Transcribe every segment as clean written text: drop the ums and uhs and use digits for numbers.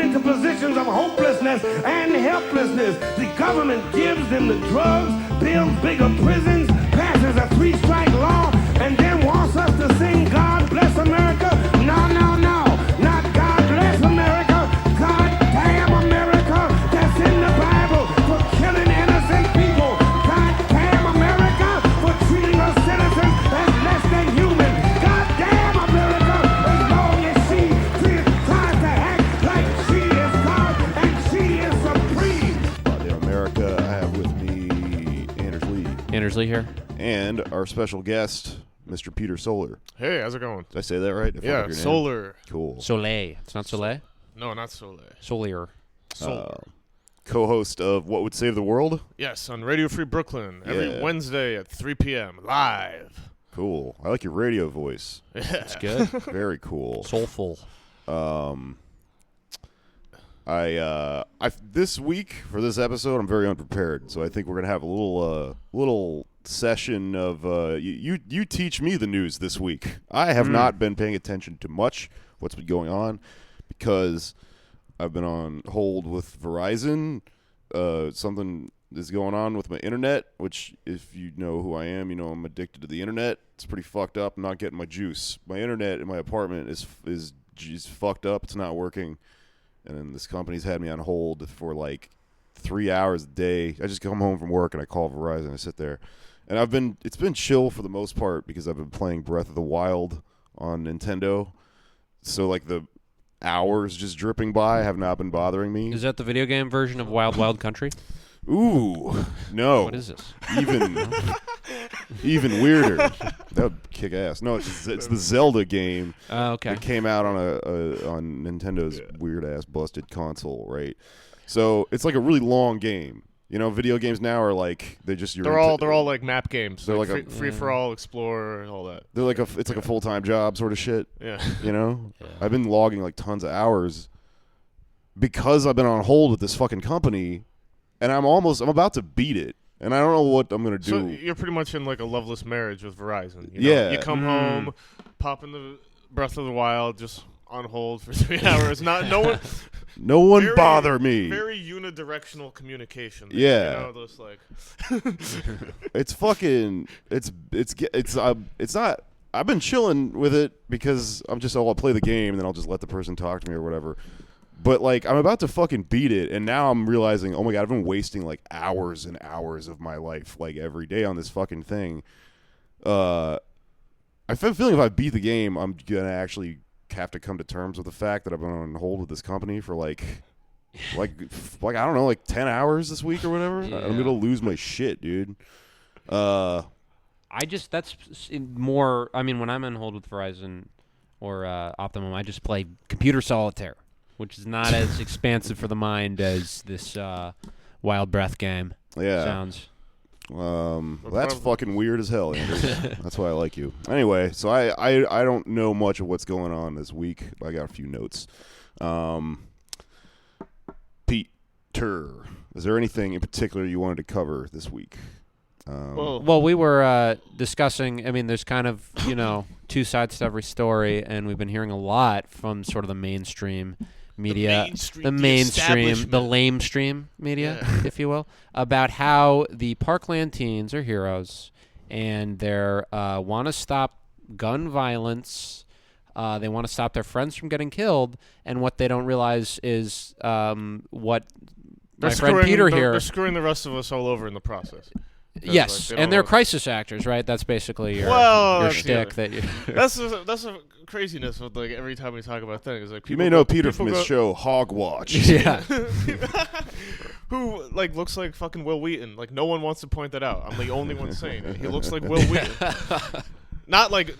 into positions of hopelessness and helplessness. The government gives them the drugs, builds bigger prisons, passes a 3-strike law, and then wants us to sing God Bless America. No, no, no. Not God Bless America. God damn America. That's in the Bible for killing innocent people. God damn America for treating us citizens as less than human. God damn America as long as she tries to act like she is God and she is supreme. Goddamn America, I have with me Anders Lee here. And our special guest, Mr. Peter Soeller. Hey, how's it going? Did I say that right? Yeah, Soeller. Cool. Soleil. It's not Soleil? No, not Soeller. Solier. Soeller. Co-host of What Would Save the World? Yes, on Radio Free Brooklyn every Wednesday at 3 p.m. live. Cool. I like your radio voice. It's good. Very cool. Soulful. I this week for this episode, I'm very unprepared, so I think we're gonna have a little session of you teach me the news this week. I have not been paying attention to much what's been going on because I've been on hold with Verizon. Something is going on with my internet, which if you know who I am, you know I'm addicted to the internet. It's pretty fucked up. I'm not getting my juice. My internet in my apartment is fucked up. It's not working. And then this company's had me on hold for like 3 hours a day. I just come home from work and I call Verizon. I sit there. And it's been chill for the most part because I've been playing Breath of the Wild on Nintendo. So like the hours just dripping by have not been bothering me. Is that the video game version of Wild Wild Country? Ooh, no. What is this? Even weirder. That would kick ass. No, it's the Zelda game. Okay. It came out on Nintendo's weird ass busted console, right? So it's like a really long game. You know, video games now are like they're all like map games. They're like free for all, Explorer, and all that. They're like it's like a full-time job sort of shit. Yeah. You know, Yeah. I've been logging like tons of hours because I've been on hold with this fucking company, and I'm about to beat it. And I don't know what I'm going to do. So you're pretty much in like a loveless marriage with Verizon. You know? Yeah. You come home, pop in the Breath of the Wild, just on hold for 3 hours. No one bother me. Very unidirectional communication. Yeah. You know, those like. It's fucking. It's not. I've been chilling with it because I'll play the game and then I'll just let the person talk to me or whatever. But, like, I'm about to fucking beat it, and now I'm realizing, oh, my God, I've been wasting, like, hours and hours of my life, like, every day on this fucking thing. I have a feeling if I beat the game, I'm going to actually have to come to terms with the fact that I've been on hold with this company for, like I don't know, like 10 hours this week or whatever. Yeah. I'm going to lose my shit, dude. That's more, I mean, when I'm on hold with Verizon or Optimum, I just play computer solitaire, which is not as expansive for the mind as this Wild Breath game sounds. That's fucking weird as hell, Anders. That's why I like you. Anyway, so I don't know much of what's going on this week. I got a few notes. Peter, is there anything in particular you wanted to cover this week? Well, we were discussing, I mean, there's kind of, two sides to every story, and we've been hearing a lot from sort of the mainstream media, the lamestream media, if you will, about how the Parkland teens are heroes and they want to stop gun violence. They want to stop their friends from getting killed, and what they don't realize is what my friend Peter here. They're screwing the rest of us all over in the process. Yes, and they're crisis actors, right? That's basically your shtick. That's a craziness with like every time we talk about things. Like you may know Peter from his show HOGG Watch. Yeah. Who like looks like fucking Will Wheaton? Like no one wants to point that out. I'm the only one saying it. He looks like Will Wheaton. Not like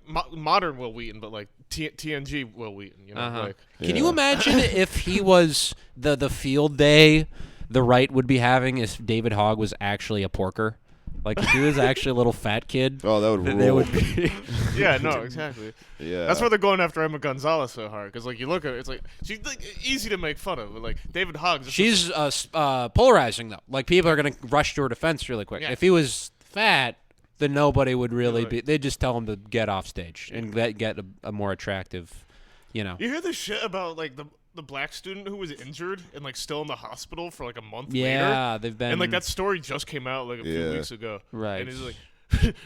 modern Will Wheaton, but like TNG Will Wheaton. You know, like. Can you imagine if he was the field day the right would be having if David Hogg was actually a porker? Like if he was actually a little fat kid. Oh, that would rule. They would be. Yeah, no, exactly. Yeah, that's why they're going after Emma Gonzalez so hard because like you look at it, it's like she's like easy to make fun of. But, like David Hogg. She's polarizing though. Like people are gonna rush to her defense really quick. Yeah. If he was fat, then nobody would really be. They'd just tell him to get off stage and get a more attractive. You know. You hear this shit about like the black student who was injured and like still in the hospital for like a month later. Yeah, they've been. And like that story just came out like a few weeks ago. Right. And it's like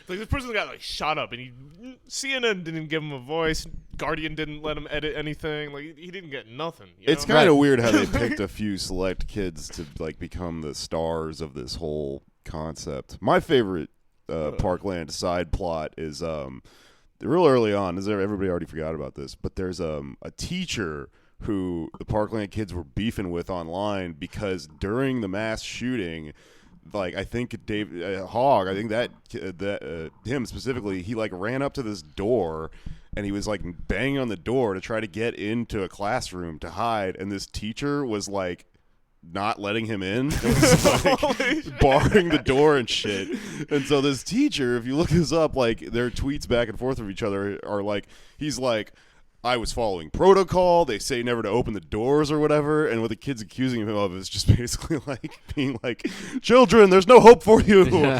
like this person got like shot up, and CNN didn't give him a voice. Guardian didn't let him edit anything. Like he didn't get nothing. It's kind of weird how they picked a few select kids to like become the stars of this whole concept. My favorite Parkland side plot is real early on. Everybody already forgot about this, but there's a teacher who the Parkland Kids were beefing with online because during the mass shooting, like I think HOGG, I think that him specifically, he like ran up to this door and he was like banging on the door to try to get into a classroom to hide, and this teacher was like not letting him in. It was like barring the door and shit. And so this teacher, if you look this up, like their tweets back and forth with each other are like, he's like, I was following protocol. They say never to open the doors or whatever. And what the kid's accusing him of is just basically like being like, children, there's no hope for you. Wait, did he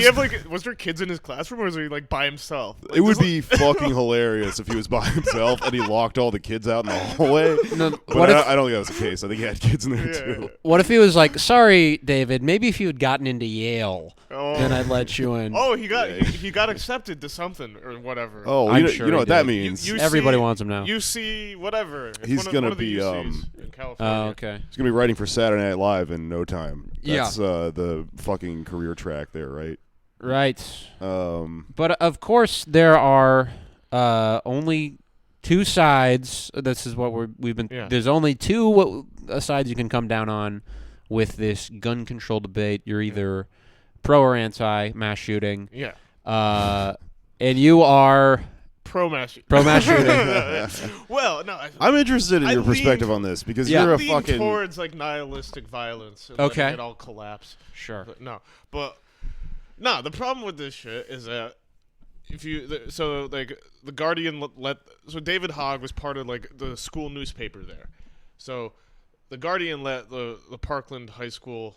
have like, was there kids in his classroom or was he like by himself? Like, it would be fucking hilarious if he was by himself and he locked all the kids out in the hallway. No, but I don't think that was the case. I think he had kids in there too. What if he was like, sorry, David, maybe if you had gotten into Yale, then I'd let you in. Oh, he got accepted to something or whatever. Oh, I'm sure. You know what that means. Everybody wants him now. UC, whatever. He's going to be in California. Oh, okay. He's going to be writing for Saturday Night Live in no time. That's yeah. The fucking career track there, right? Right. But of course there are only two sides. This is what we've been. Yeah. There's only two sides you can come down on with this gun control debate. You're either pro or anti mass shooting. Yeah. And you are pro mass shooting. Well, no. I'm interested in your perspective on this because you're a fucking towards like nihilistic violence. And okay. It all collapse. Sure. But the problem with this shit is that if you the Guardian so David HOGG was part of like the school newspaper there, so the Guardian let the Parkland High School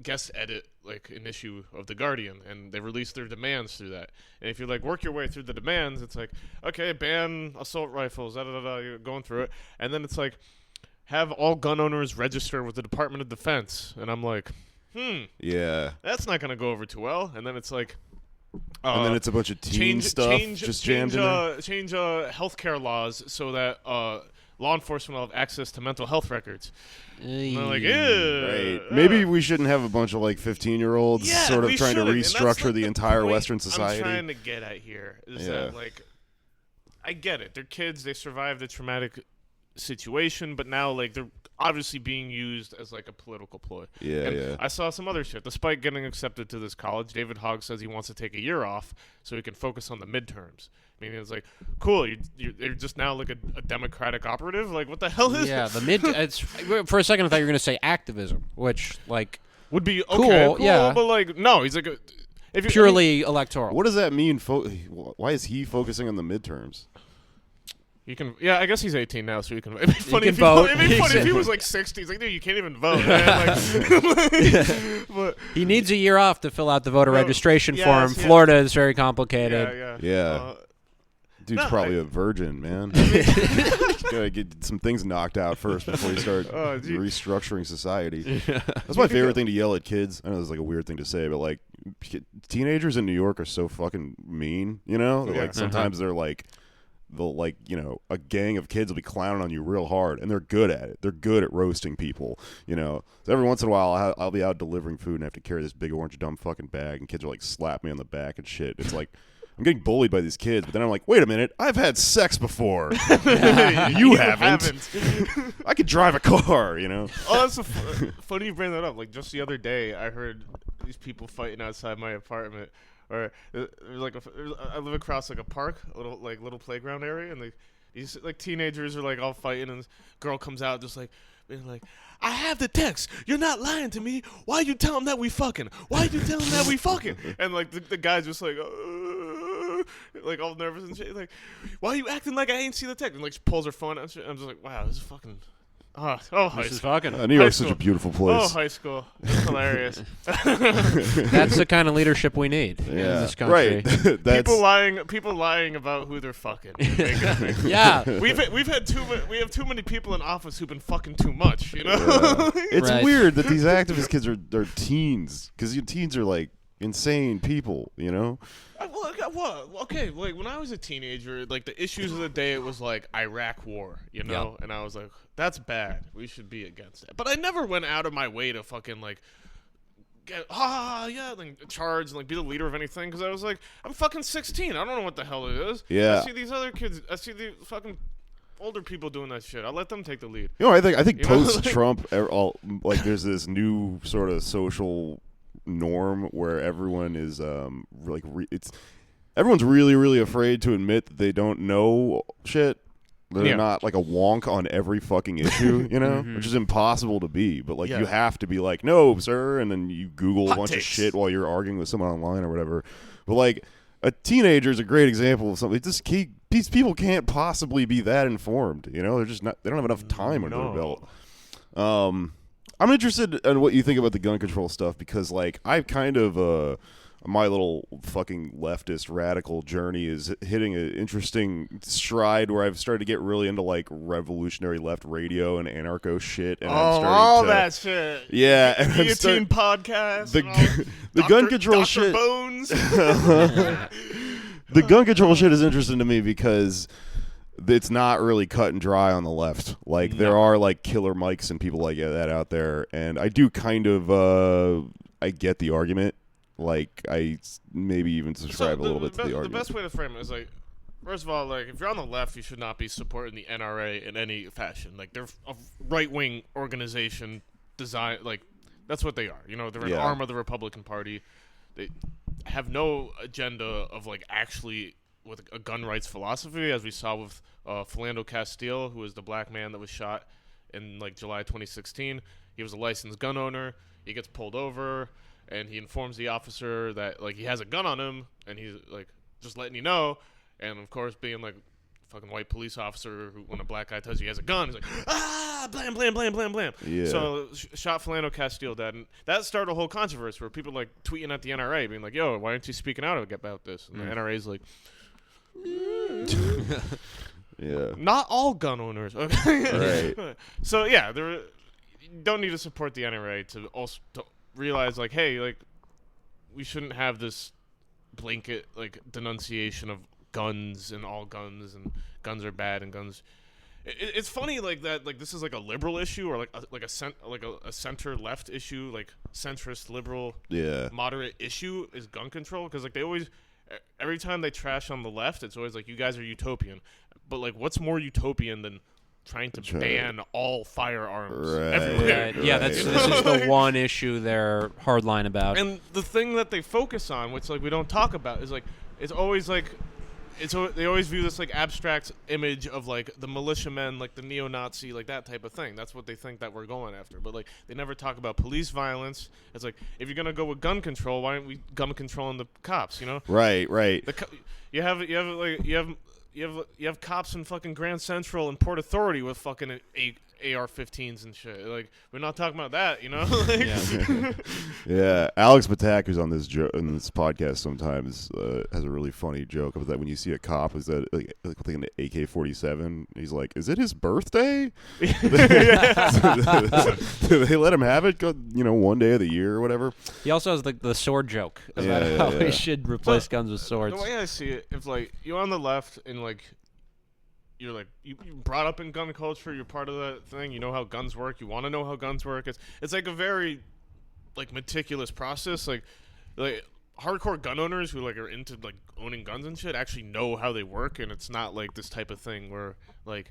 guest edit like an issue of the Guardian, and they released their demands through that. And if you like work your way through the demands, it's like, okay, ban assault rifles, you're going through it, and then it's like, have all gun owners register with the Department of Defense, and I'm like, yeah, that's not gonna go over too well. And then it's like, and then it's a bunch of teen stuff just jammed in there. Change healthcare laws so that law enforcement will have access to mental health records. And they're like, right. Maybe we shouldn't have a bunch of like 15-year-olds sort of trying to restructure the entire Western society. I'm trying to get at here is that like, I get it. They're kids. They survived a traumatic situation, but now like they're obviously being used as like a political ploy. Yeah. I saw some other shit. Despite getting accepted to this college, David HOGG says he wants to take a year off so he can focus on the midterms. I mean, it's like, cool. You're just now like a Democratic operative. Like, what the hell is? Yeah, for a second I thought you were gonna say activism, which like would be cool. Yeah, but like no, he's like purely electoral. What does that mean? Why is he focusing on the midterms? You can, I guess he's 18 now, so you can. It'd be funny if he was like 60. He's like, dude, you can't even vote. But he needs a year off to fill out the voter registration form. Florida is very complicated. Yeah. Dude's probably a virgin, man. Gotta get some things knocked out first before you start restructuring society. That's my favorite thing to yell at kids. I know this is like a weird thing to say, but like teenagers in New York are so fucking mean. You know, like sometimes they're like. A gang of kids will be clowning on you real hard, and they're good at it. They're good at roasting people, So every once in a while, I'll be out delivering food and have to carry this big orange dumb fucking bag, and kids are like slap me on the back and shit. It's like I'm getting bullied by these kids, but then I'm like, wait a minute, I've had sex before. You haven't. I could drive a car, Oh, that's funny you bring that up. Like just the other day, I heard these people fighting outside my apartment. Or I live across like a park, a little playground area, and these like teenagers are like all fighting, and this girl comes out just like being like, I have the text. You're not lying to me. Why you tell him that we fucking? Why you tell him that we fucking? And like the guy's just like all nervous and shit. Like, why are you acting like I ain't see the text? And like she pulls her phone out. And I'm just like, wow, this is fucking. high Mrs. school. Fucking. New York's High such a school. beautiful place. Oh, high school. It's hilarious. That's the kind of leadership we need in this country. Right. That's People lying about who they're fucking. Yeah. We have too many people in office who've been fucking too much, you know? It's Right. weird that these activist kids are teens, because teens are like insane people, you know? Okay, like when I was a teenager, like the issues of the day, it was like Iraq war, you know? And I was like, that's bad. We should be against it. But I never went out of my way to fucking like like charge and like be the leader of anything, because I was like, I'm fucking 16. I don't know what the hell it is. Yeah. I see these other kids. I see the fucking older people doing that shit. I'll let them take the lead. You know, I think You know, post Trump, there's this new sort of social norm where everyone is everyone's really, really afraid to admit that they don't know shit. They're not like a wonk on every fucking issue, you know, which is impossible to be. But like you have to be like, no, sir, and then you Google a bunch of shit while you're arguing with someone online or whatever. But like a teenager is a great example of something. These people can't possibly be that informed, you know. They're just not. They don't have enough time under their belt. I'm interested in what you think about the gun control stuff, because like I've kind of my little fucking leftist radical journey is hitting an interesting stride where I've started to get really into like revolutionary left radio and anarcho shit. And I'm starting that shit. Yeah, and guillotine podcast. The gun control shit. Bones. The gun control shit is interesting to me because it's not really cut and dry on the left. Like there are like killer mics and people like that out there, and I do kind of I get the argument. Like I maybe even subscribe a little bit to the argument. The best way to frame it is like, first of all, like if you're on the left, you should not be supporting the NRA in any fashion. Like they're a right-wing organization designed, like that's what they are. You know, they're an arm of the Republican Party. They have no agenda of like actually with a gun rights philosophy, as we saw with Philando Castile, who was the black man that was shot in like July 2016. He was a licensed gun owner. He gets pulled over, and he informs the officer that like he has a gun on him, and he's like just letting you know. And of course, being like a fucking white police officer, who when a black guy tells you he has a gun, he's like blam blam blam blam blam. Yeah. So shot Philando Castile dead, and that started a whole controversy where people like tweeting at the NRA, being like, "Yo, why aren't you speaking out about this?" And the NRA's like, yeah, not all gun owners. Okay. Right. So yeah, you don't need to support the NRA to also to realize like, hey, like we shouldn't have this blanket like denunciation of guns and all guns and guns are bad and guns. It's funny like that. Like this is like a liberal issue or like a center left issue, like centrist liberal, moderate issue is gun control, because like they always. Every time they trash on the left, it's always like, you guys are utopian. But, like, what's more utopian than trying to ban all firearms everywhere? Right. Yeah, this is the one issue they're hardline about. And the thing that they focus on, which, like, we don't talk about, is, like, it's always, like, they always view this, like, abstract image of, like, the militiamen, like, the neo-Nazi, like, that type of thing. That's what they think that we're going after. But, like, they never talk about police violence. It's like, if you're going to go with gun control, why aren't we gun controlling the cops, you know? Right. You have cops in fucking Grand Central and Port Authority with fucking AR-15s and shit. Like, we're not talking about that, you know? Yeah. Alex Patak, who's on this in this podcast sometimes, has a really funny joke about that. When you see a cop is that like an AK-47, he's like, "Is it his birthday?" Do they let him have it? One day of the year or whatever. He also has the sword joke about how we should replace guns with swords. The way I see it, if like you're on the left and like. You're like you brought up in gun culture. You're part of that thing. You know how guns work. You want to know how guns work. It's like a very like meticulous process. Like hardcore gun owners who like are into like owning guns and shit actually know how they work. And it's not like this type of thing where like,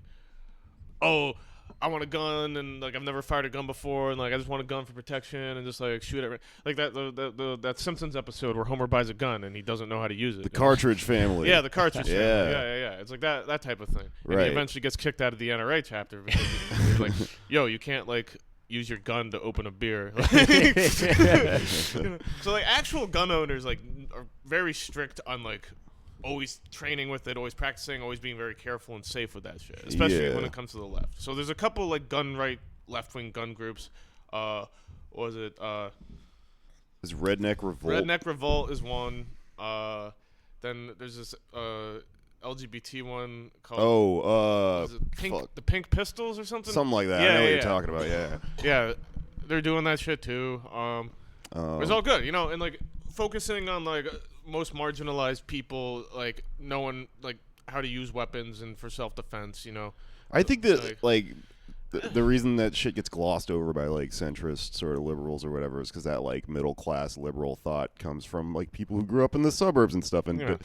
oh, I want a gun and like I've never fired a gun before and like I just want a gun for protection and just like shoot it like that Simpsons episode where Homer buys a gun and he doesn't know how to use it. The Cartridge Family. Yeah, the Cartridge Family. Yeah. It's like that type of thing. And he eventually gets kicked out of the NRA chapter because he's like, yo, you can't like use your gun to open a beer. So like actual gun owners like are very strict on like always training with it, always practicing, always being very careful and safe with that shit, especially when it comes to the left. So there's a couple like left-wing gun groups. What was it? Is Redneck Revolt? Redneck Revolt is one. Then there's this LGBT one called the Pink Pistols or something. Something like that. I know what you're talking about. Yeah. Yeah, they're doing that shit too. It's all good, and like focusing on like most marginalized people, like knowing like how to use weapons and for self-defense. I think that the reason that shit gets glossed over by like centrist sort of liberals or whatever is because that like middle class liberal thought comes from like people who grew up in the suburbs and stuff and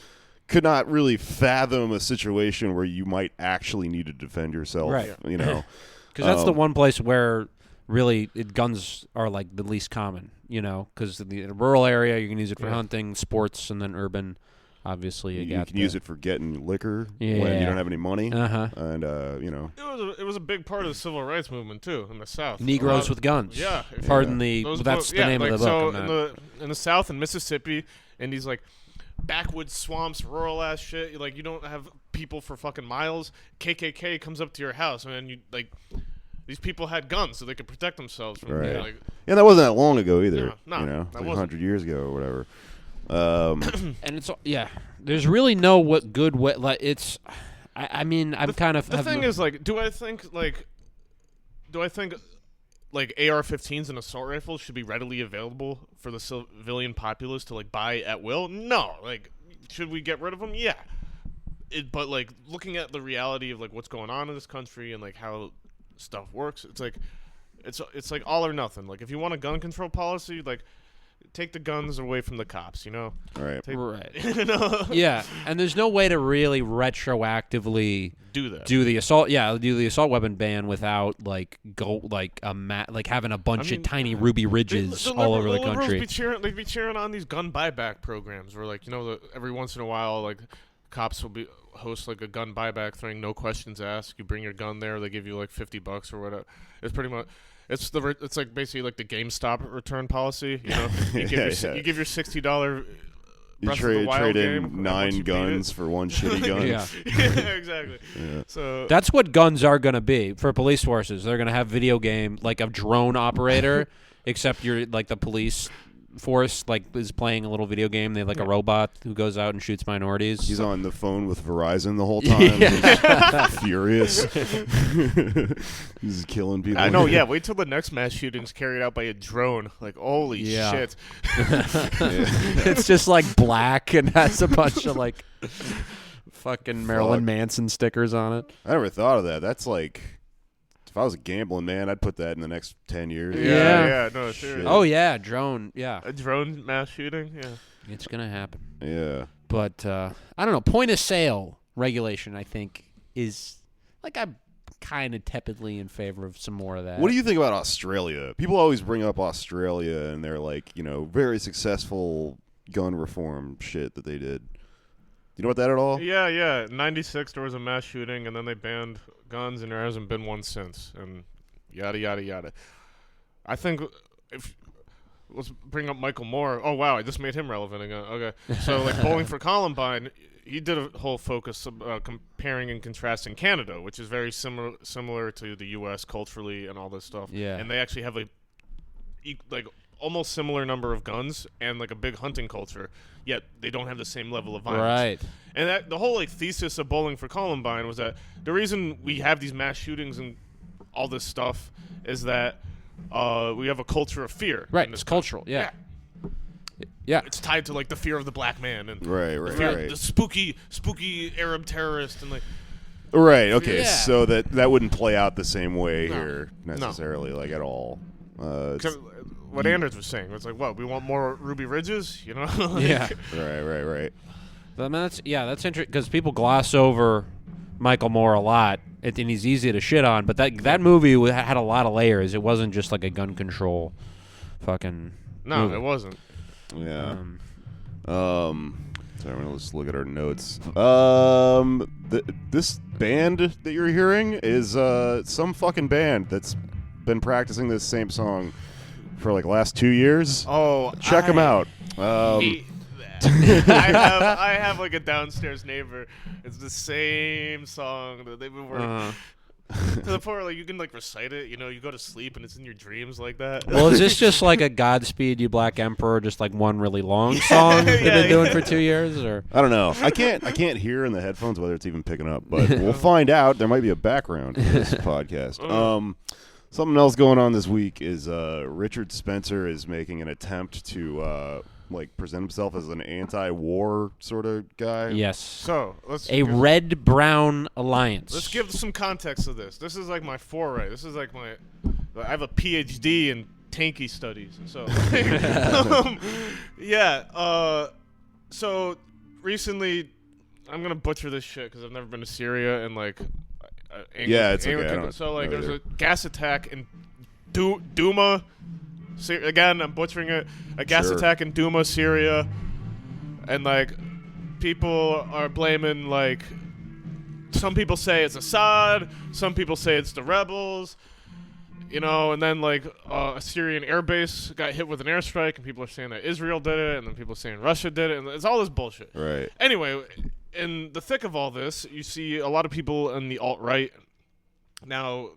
could not really fathom a situation where you might actually need to defend yourself. Right. Because that's the one place where really guns are like the least common. Because in the rural area you can use it for hunting, sports, and then urban. Obviously, you can use it for getting liquor when you don't have any money. And it was a big part of the civil rights movement too in the South. Negroes with guns. Yeah, that's the name of the book. So in the South, in Mississippi, in these like backwoods swamps, rural ass shit, like you don't have people for fucking miles. KKK comes up to your house, and then you like. These people had guns so they could protect themselves from that wasn't that long ago either. No, like 100 years ago or whatever. And it's there's really no good way. Like it's, I'm kind of. The thing is, like, do I think like AR-15s and assault rifles should be readily available for the civilian populace to like buy at will? No. Like, should we get rid of them? Yeah. But like looking at the reality of like what's going on in this country and like how stuff works, it's like all or nothing. Like if you want a gun control policy, like take the guns away from the cops, Right. Right. Yeah, and there's no way to really retroactively do that. Do the assault weapon ban without like having a bunch of tiny ruby ridges all over the country. They'd be cheering on these gun buyback programs where like every once in a while like cops will host like a gun buyback thing, no questions asked. You bring your gun there, they give you like $50 or whatever. It's pretty much. It's like basically like the GameStop return policy. You give your $60. You trade in 9 guns for one shitty gun. Yeah, exactly. Yeah. So that's what guns are gonna be for police forces. They're gonna have video game like a drone operator, except you're like the police force like is playing a little video game. They have like a robot who goes out and shoots minorities. He's on the phone with Verizon the whole time. Furious. He's killing people. I know, yeah. Wait till the next mass shooting's carried out by a drone. Like, holy shit. It's just like black and has a bunch of like fucking Marilyn Manson stickers on it. I never thought of that. That's like, if I was a gambling man, I'd put that in the next 10 years. Yeah, no, seriously. Oh, yeah, drone, yeah. A drone mass shooting, yeah. It's going to happen. Yeah. But, I don't know, point of sale regulation, I think, is, like, I'm kind of tepidly in favor of some more of that. What do you think about Australia? People always bring up Australia and their, like, very successful gun reform shit that they did. You know about that at all? Yeah. In 96, there was a mass shooting, and then they banned guns, and there hasn't been one since, and yada, yada, yada. I think let's bring up Michael Moore. Oh, wow, I just made him relevant again. Okay. So, like, Bowling for Columbine, he did a whole focus comparing and contrasting Canada, which is very similar to the U.S. culturally and all this stuff. Yeah. And they actually have almost similar number of guns and like a big hunting culture, yet they don't have the same level of violence. Right. And the whole like thesis of Bowling for Columbine was that the reason we have these mass shootings and all this stuff is that we have a culture of fear. Right. It's cultural. Yeah. Yeah. It's tied to like the fear of the black man and right. The spooky Arab terrorist and like. Right. Okay. Yeah. So that wouldn't play out the same way here necessarily, like at all. What Anders was saying, it's like, what, we want more Ruby Ridges, Yeah. Right. I mean, that's interesting because people gloss over Michael Moore a lot, and he's easy to shit on. But that movie had a lot of layers. It wasn't just like a gun control, fucking. No, movie. It wasn't. Yeah. Sorry, let's look at our notes. This band that you're hearing is some fucking band that's been practicing this same song for like last 2 years. Oh, check them out. I have like a downstairs neighbor. It's the same song that they've been working. To the point where like you can like recite it, you know, you go to sleep and it's in your dreams like that. Well, is this just like a Godspeed You Black Emperor, just like one really long song they've been doing for 2 years, or? I don't know. I can't hear in the headphones whether it's even picking up, but we'll find out. There might be a background to this podcast. Something else going on this week is Richard Spencer is making an attempt to like present himself as an anti-war sort of guy. Yes. So a red-brown alliance. Let's give some context to this. This is like my foray. This is like I have a PhD in tanky studies. So so recently, I'm gonna butcher this shit because I've never been to Syria and like. It's okay. So like there's a gas attack in Duma. Again, I'm butchering it. A gas attack in Duma, Syria, and like people are blaming like some people say it's Assad, some people say it's the rebels, you know, and then like a Syrian airbase got hit with an airstrike, and people are saying that Israel did it, and then people are saying Russia did it, and it's all this bullshit. Right. Anyway, in the thick of all this, you see a lot of people in the alt-right now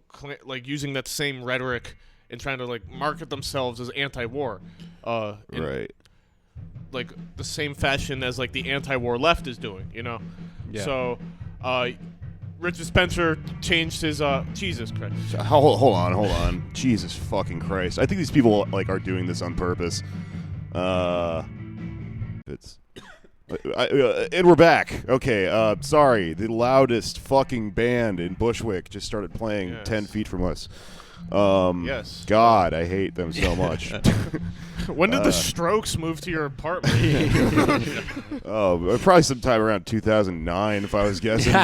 like using that same rhetoric and trying to like market themselves as anti-war, right? Like the same fashion as like the anti-war left is doing, you know. Yeah. So, Richard Spencer changed his Jesus Christ. Hold on. Jesus fucking Christ! I think these people like are doing this on purpose. And we're back. Okay, sorry. The loudest fucking band in Bushwick just started playing 10 feet from us. Yes. God, I hate them so much. When did the Strokes move to your apartment? Probably sometime around 2009, if I was guessing.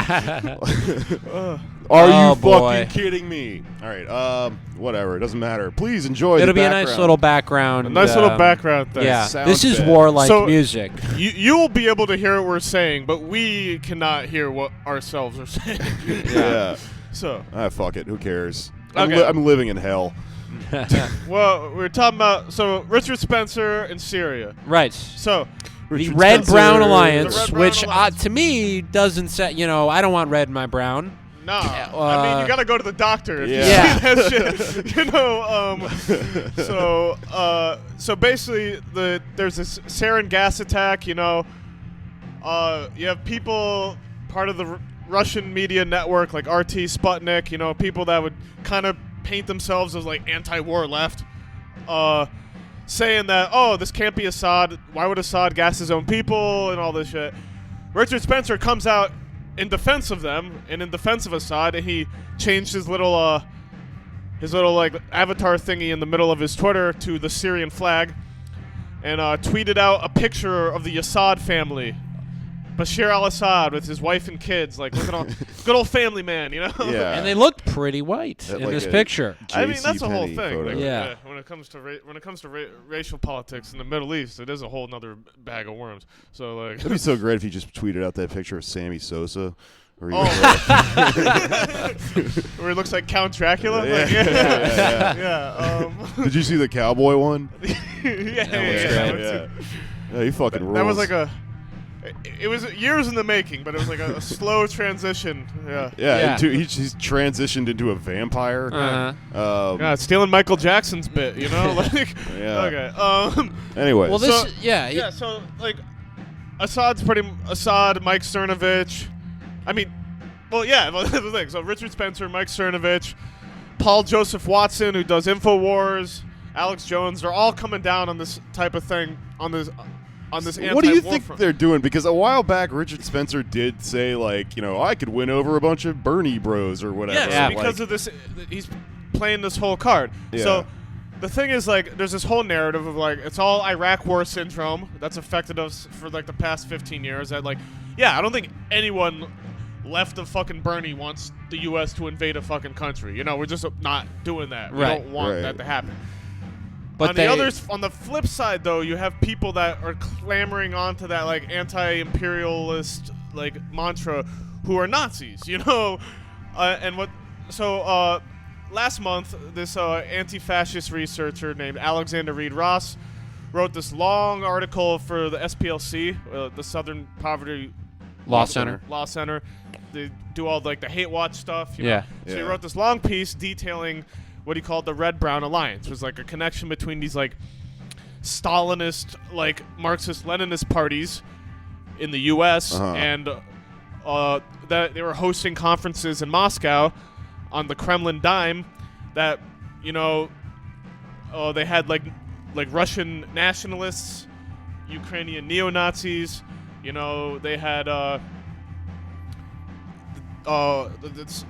Are you fucking kidding me? All right, whatever. It doesn't matter. Please enjoy. It'll be a nice little background. A nice little background thing. Yeah, this is warlike music. You will be able to hear what we're saying, but we cannot hear what ourselves are saying. Yeah. So. Fuck it. Who cares? Okay. I'm living in hell. Well, we're talking about Richard Spencer in Syria. Right. So the Red-Brown Alliance, which to me doesn't say, you know, I don't want red in my brown. No, I mean you gotta go to the doctor if you see that shit. You know, so basically there's this sarin gas attack. You know, you have people part of the Russian media network like RT Sputnik. You know, people that would kind of paint themselves as like anti-war left, saying that this can't be Assad. Why would Assad gas his own people and all this shit? Richard Spencer comes out in defense of them and in defense of Assad, and he changed his little like avatar thingy in the middle of his Twitter to the Syrian flag, and tweeted out a picture of the Assad family, Bashar al-Assad with his wife and kids, like look at all good old family man, you know. Yeah. And they looked pretty white in this picture. I mean, that's the whole thing. Like, when it comes to racial politics in the Middle East, it is a whole nother bag of worms. So like, it'd be so great if you just tweeted out that picture of Sammy Sosa. Where he looks like Count Dracula. Yeah. Did you see the cowboy one? Yeah. He fucking rules. That was like it was years in the making, but it was like a slow transition. He's transitioned into a vampire. Stealing Michael Jackson's bit, you know? Like, okay. Anyway. Well, so like, Assad, Mike Cernovich. I mean, that's the thing. So Richard Spencer, Mike Cernovich, Paul Joseph Watson, who does InfoWars, Alex Jones, they're all coming down on this type of thing, on this anti-war What do you think front. they're doing? Because a while back, Richard Spencer did say, like, you know, I could win over a bunch of Bernie bros or whatever. Yeah, because of this, he's playing this whole card. Yeah. So the thing is, like, there's this whole narrative of, like, it's all Iraq war syndrome that's affected us for, like, the past 15 years. That, like, I don't think anyone left of fucking Bernie wants the U.S. to invade a fucking country. You know, we're just not doing that. We don't want that to happen. But on the flip side, though, you have people that are clamoring onto that like anti-imperialist like mantra, who are Nazis, you know, last month, this anti-fascist researcher named Alexander Reed Ross, wrote this long article for the SPLC, the Southern Poverty Law Center. They do all like the hate watch stuff. You Yeah. know? So he wrote this long piece detailing what he called the Red-Brown Alliance. It was like a connection between these like Stalinist, like Marxist-Leninist parties in the U.S. and that they were hosting conferences in Moscow on the Kremlin dime. That they had like Russian nationalists, Ukrainian neo-Nazis. They had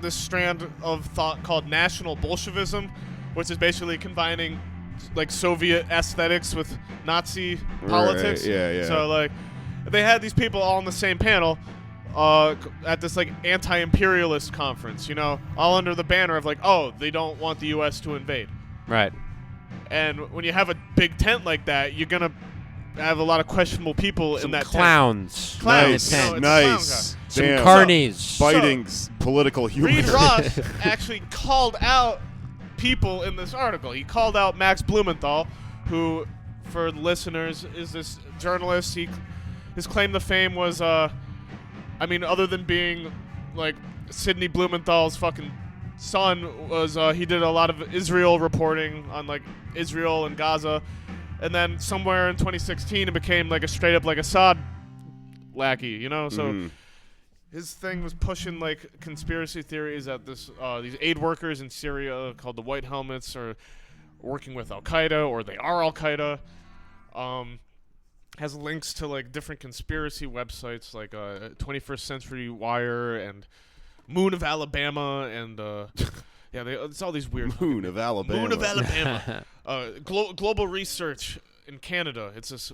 this strand of thought called National Bolshevism, which is basically combining like Soviet aesthetics with Nazi politics. Yeah. So like they had these people all on the same panel at this like anti-imperialist conference, all under the banner of like, oh, they don't want the U.S. to invade. Right. And when you have a big tent like that, you're gonna have a lot of questionable people in that clowns. Nice. Some Damn. carnies. Fighting political humor. Reed Ross actually called out people in this article. He called out Max Blumenthal, who, for listeners, is this journalist. His claim to fame was, other than being like Sidney Blumenthal's fucking son, was he did a lot of Israel reporting on like Israel and Gaza. And then somewhere in 2016, it became like a straight up like Assad lackey, So his thing was pushing like conspiracy theories that these aid workers in Syria called the White Helmets are working with Al Qaeda, or they are Al Qaeda. Has links to like different conspiracy websites like 21st Century Wire and Moon of Alabama and it's all these weird Moon of Alabama. Global Research in Canada. It's this,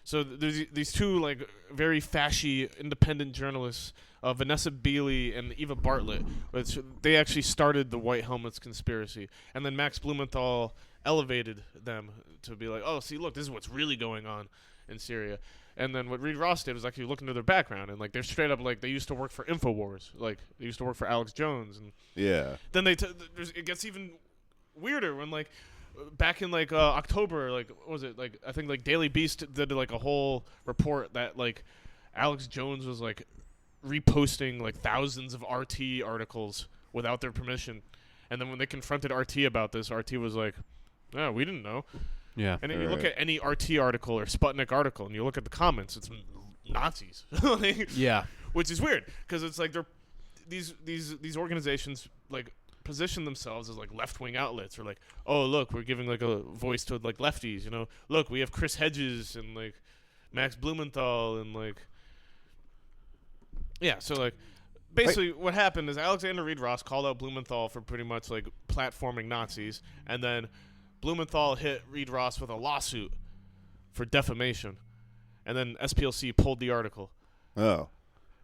So there's these two like very fashy independent journalists, Vanessa Beeley and Eva Bartlett, which they actually started the White Helmets conspiracy, and then Max Blumenthal elevated them to be like, oh, see, look, this is what's really going on in Syria. And then what Reed Ross did was actually look into their background, and like they're straight up like they used to work for InfoWars, like they used to work for Alex Jones, and then it gets even weirder when like back in like October, like what was it like I think like Daily Beast did like a whole report that like Alex Jones was like reposting like thousands of RT articles without their permission, and then when they confronted RT about this, RT was like, "No, we didn't know." Yeah. And then you look at any RT article or Sputnik article, and you look at the comments, it's Nazis. Yeah. Which is weird because it's like they're these organizations like position themselves as like left-wing outlets, or like, oh look, we're giving like a voice to like lefties. Look, we have Chris Hedges and like Max Blumenthal and like so like basically what happened is Alexander Reed Ross called out Blumenthal for pretty much like platforming Nazis, and then Blumenthal hit Reed Ross with a lawsuit for defamation, and then SPLC pulled the article. Oh.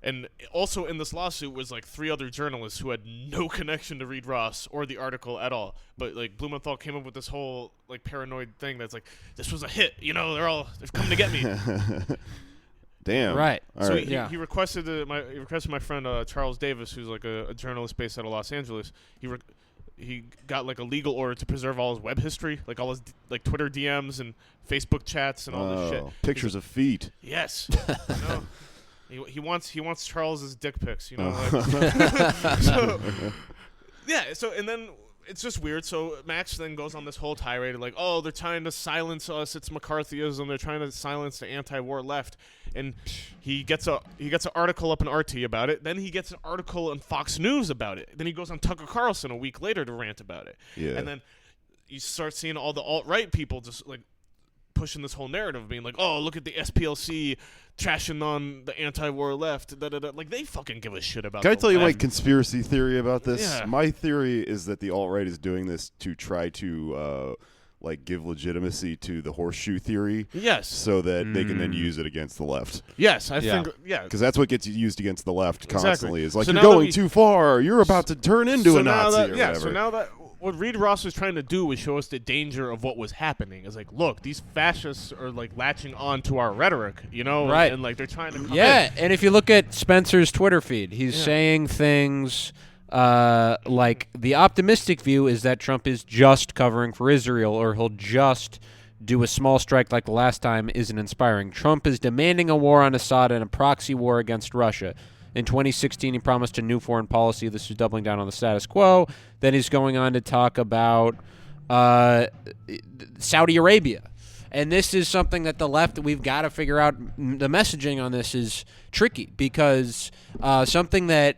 And also in this lawsuit was like 3 other journalists who had no connection to Reed Ross or the article at all. But like Blumenthal came up with this whole like paranoid thing that's like, this was a hit, they're coming to get me. Damn. Right. All so right. he requested my friend Charles Davis, who's like a journalist based out of Los Angeles. He got like a legal order to preserve all his web history, like all his like Twitter DMs and Facebook chats and all this shit. Pictures of feet. Yes. He wants Charles's dick pics, So and then it's just weird. So Max then goes on this whole tirade like, oh, they're trying to silence us. It's McCarthyism. They're trying to silence the anti-war left. And he gets an article up in RT about it. Then he gets an article on Fox News about it. Then he goes on Tucker Carlson a week later to rant about it. Yeah. And then you start seeing all the alt-right people just like pushing this whole narrative of being like, oh, look at the SPLC trashing on the anti-war left. Like, they fucking give a shit about Can I tell you my left. conspiracy theory about this? Yeah. My theory is that the alt-right is doing this to try to give legitimacy to the horseshoe theory. Yes. So that they can then use it against the left. Yes, I think, Because that's what gets used against the left constantly. Exactly. Is like, So you're now that going too far. You're about to turn into a Nazi or whatever. So now that what Reed Ross was trying to do was show us the danger of what was happening. It's like, look, these fascists are like latching on to our rhetoric, Right. And like they're trying to come in. And if you look at Spencer's Twitter feed, he's saying things like the optimistic view is that Trump is just covering for Israel, or he'll just do a small strike like the last time isn't inspiring. Trump is demanding a war on Assad and a proxy war against Russia. In 2016, he promised a new foreign policy. This was doubling down on the status quo. Then he's going on to talk about Saudi Arabia. And this is something that the left, we've got to figure out. The messaging on this is tricky because something that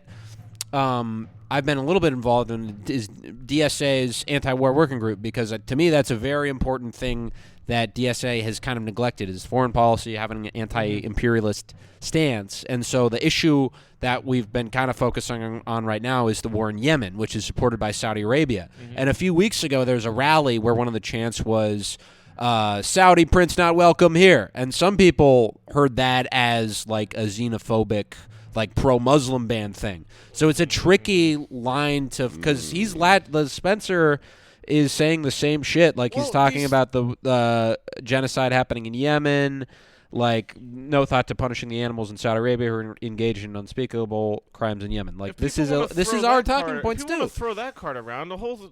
I've been a little bit involved in is DSA's anti-war working group, because to me that's a very important thing that DSA has kind of neglected, is foreign policy, having an anti-imperialist stance. And so the issue that we've been kind of focusing on right now is the war in Yemen, which is supported by Saudi Arabia. And a few weeks ago there was a rally where one of the chants was, Saudi prince not welcome here. And some people heard that as like a xenophobic, like pro-Muslim ban thing. So it's a tricky line to, because the Spencer is saying the same shit. Like he's talking about the genocide happening in Yemen, like no thought to punishing the animals in Saudi Arabia who are engaged in unspeakable crimes in Yemen. Like this is our talking points too. If you want to throw that card around, the whole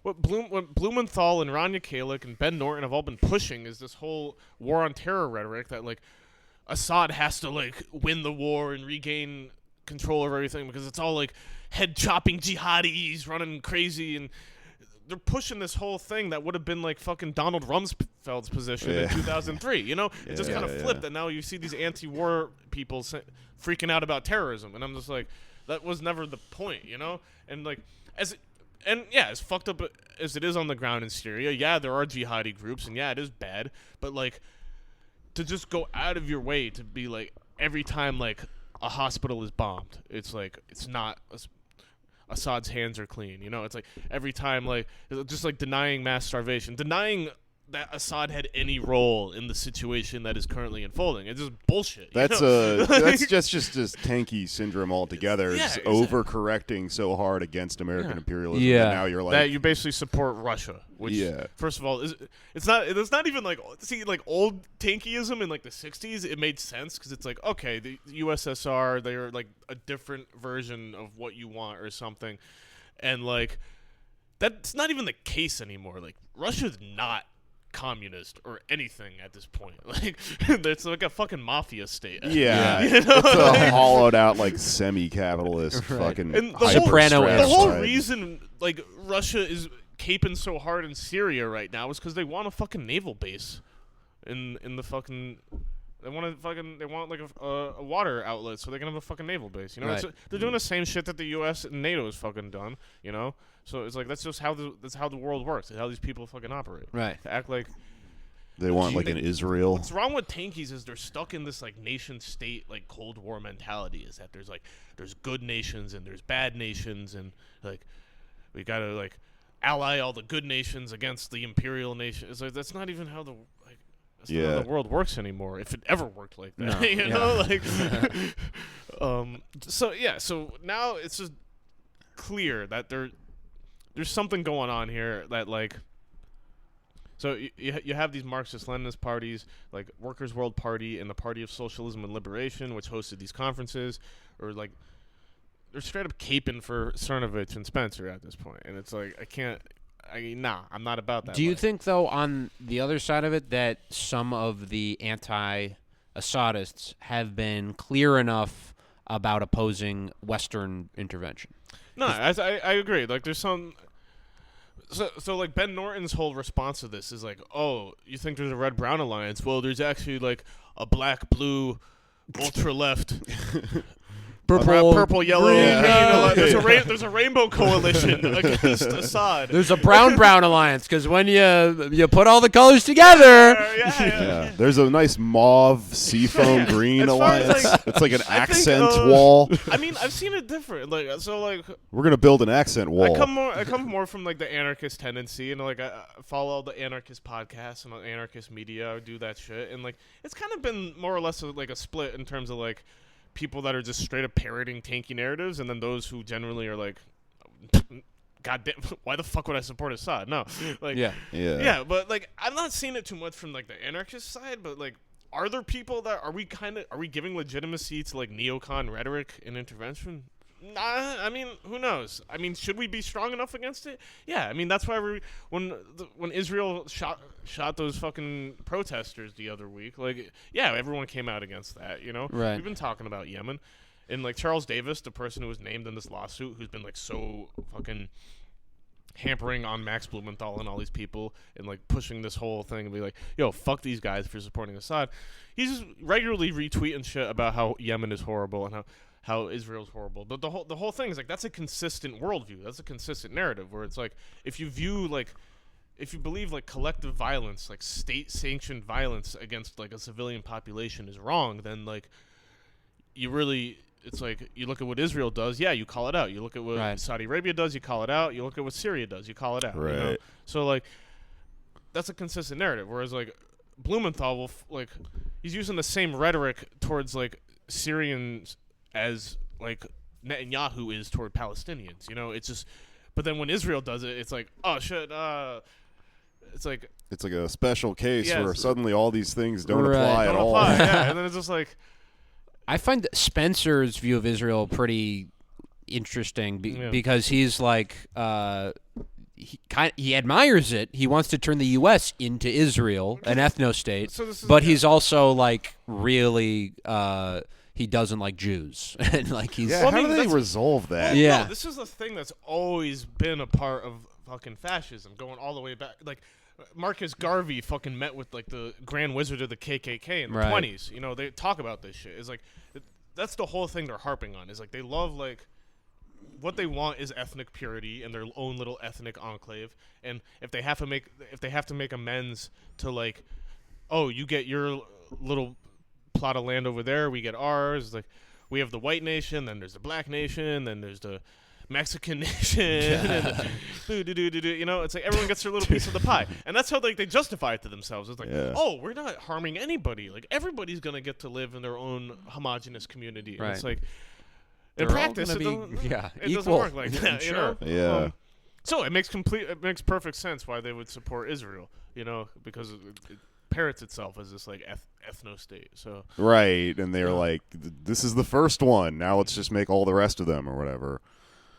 what Blumenthal and Rania Kalick and Ben Norton have all been pushing is this whole war on terror rhetoric that like Assad has to like win the war and regain control over everything because it's all like head chopping jihadis running crazy, and they're pushing this whole thing that would have been like fucking Donald Rumsfeld's position in 2003. You know, it just kind of flipped, and now you see these anti-war people freaking out about terrorism, and I'm just like, that was never the point, you know? And like as fucked up as it is on the ground in Syria, there are jihadi groups, and it is bad, but like to just go out of your way to be like every time like a hospital is bombed, it's like it's not Assad's hands are clean, you know? It's like every time like just like denying mass starvation, denying that Assad had any role in the situation that is currently unfolding. It's just bullshit. That's that's just tanky syndrome altogether. It's overcorrecting so hard against American imperialism. Yeah. And now you're like that you basically support Russia, which first of all it's not even like, see, like old tankyism in like the 60s. It made sense because it's like, okay, the USSR, they're like a different version of what you want or something, and like that's not even the case anymore. Like Russia's not communist or anything at this point. Like it's like a fucking mafia state. Yeah, you know? It's a hollowed out like semi-capitalist fucking. And the whole reason like Russia is caping so hard in Syria right now is because they want a fucking naval base in the fucking. They want like a water outlet so they can have a fucking naval base. You know, they're doing the same shit that the U.S. and NATO has fucking done. You know, so it's like that's just how the world works. That's how these people fucking operate. Right. To act like they want like an Israel. What's wrong with tankies is they're stuck in this like nation state like Cold War mentality. Is that there's good nations and there's bad nations, and like we gotta like ally all the good nations against the imperial nation. It's like that's not even how the That's not how the world works anymore. If it ever worked like that, no. you know, like. So now it's just clear that there's something going on here that like. So you have these Marxist-Leninist parties like Workers' World Party and the Party of Socialism and Liberation, which hosted these conferences, or like they're straight up caping for Cernovich and Spencer at this point, and it's like I'm not about that. Do you think, though, on the other side of it, that some of the anti-Assadists have been clear enough about opposing Western intervention? No, I agree. Like, there's some. So like Ben Norton's whole response to this is like, oh, you think there's a red-brown alliance? Well, there's actually like a black-blue ultra-left. Purple, yellow, green. There's a rainbow coalition against Assad. There's a brown alliance because when you put all the colors together, there's a nice mauve seafoam green alliance. It's like an accent wall. I mean, I've seen it different. Like we're gonna build an accent wall. I come more from like the anarchist tendency, and like I follow all the anarchist podcasts and anarchist media. I do that shit, and like it's kind of been more or less like a split in terms of like people that are just straight up parroting tanky narratives, and then those who generally are like, God damn, why the fuck would I support Assad? No, like, but like, I'm not seeing it too much from like the anarchist side, but like, are there people that are we giving legitimacy to like neocon rhetoric and intervention? I mean, who knows? I mean, should we be strong enough against it? Yeah, I mean, that's why when Israel shot those fucking protesters the other week, like, yeah, everyone came out against that, you know? Right. We've been talking about Yemen. And, like, Charles Davis, the person who was named in this lawsuit, who's been, like, so fucking hampering on Max Blumenthal and all these people and, like, pushing this whole thing and be like, yo, fuck these guys for supporting Assad. He's just regularly retweeting shit about how Yemen is horrible and how Israel's horrible. The whole thing is like that's a consistent worldview. That's a consistent narrative where it's like if you believe like collective violence, like state sanctioned violence against like a civilian population is wrong, then like it's like you look at what Israel does, yeah, you call it out. You look at what Saudi Arabia does, you call it out. You look at what Syria does, you call it out. Right. You know? So like that's a consistent narrative. Whereas like Blumenthal will he's using the same rhetoric towards like Syrians as like Netanyahu is toward Palestinians, you know. It's just, but then when Israel does it, it's like, oh shit, it's like a special case where suddenly all these things don't apply at all. Yeah, and then it's just like, I find Spencer's view of Israel pretty interesting because he's like, he admires it. He wants to turn the U.S. into Israel, an ethno-state, but he's also like really. He doesn't like Jews, and like he's. Yeah, how do they resolve that? Yeah, no, this is a thing that's always been a part of fucking fascism, going all the way back. Like Marcus Garvey fucking met with like the Grand Wizard of the KKK in the 20s. You know, they talk about this shit. It's like that's the whole thing they're harping on. Is like they love like what they want is ethnic purity and their own little ethnic enclave. And if they have to make amends to like, oh, you get your little plot of land over there, we get ours. Like we have the white nation, then there's the black nation, then there's the Mexican nation. You know, it's like everyone gets their little piece of the pie, and that's how like they justify it to themselves. It's like, oh, we're not harming anybody. Like everybody's gonna get to live in their own homogenous community. And it's like in practice, it doesn't work like that. You know? Yeah. So it makes perfect sense why they would support Israel. You know, because it parrots itself as this like ethno-state. So right, and they're like, this is the first one. Now let's just make all the rest of them or whatever.